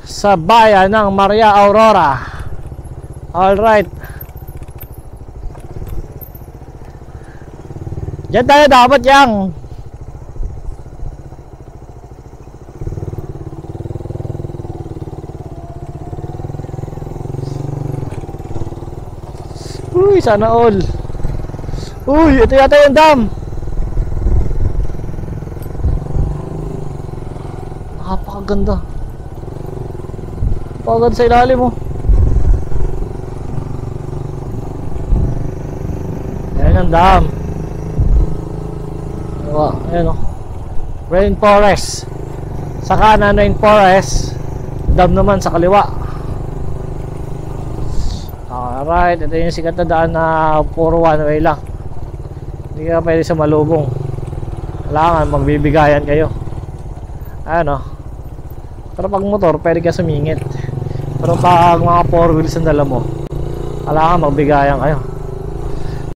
sa bayan ng Maria Aurora. Alright, diyan tayo dapat yang. Uy, sana all. Uy, ito yata yung dam. Napakaganda. Napakaganda sa ilalim mo. Ayan ang dam. Ayan o, rainforest. Sa kanan rainforest, dam naman sa kaliwa. Alright, ito yung sikat na daan na puro one way lang. Hindi ka pwede sa malubong. Kailangan magbibigayan kayo. Ayan o. Pero pag motor, pwede ka sumingit. Pero pag mga 4 wheels ang dala mo, kailangan magbigayan kayo.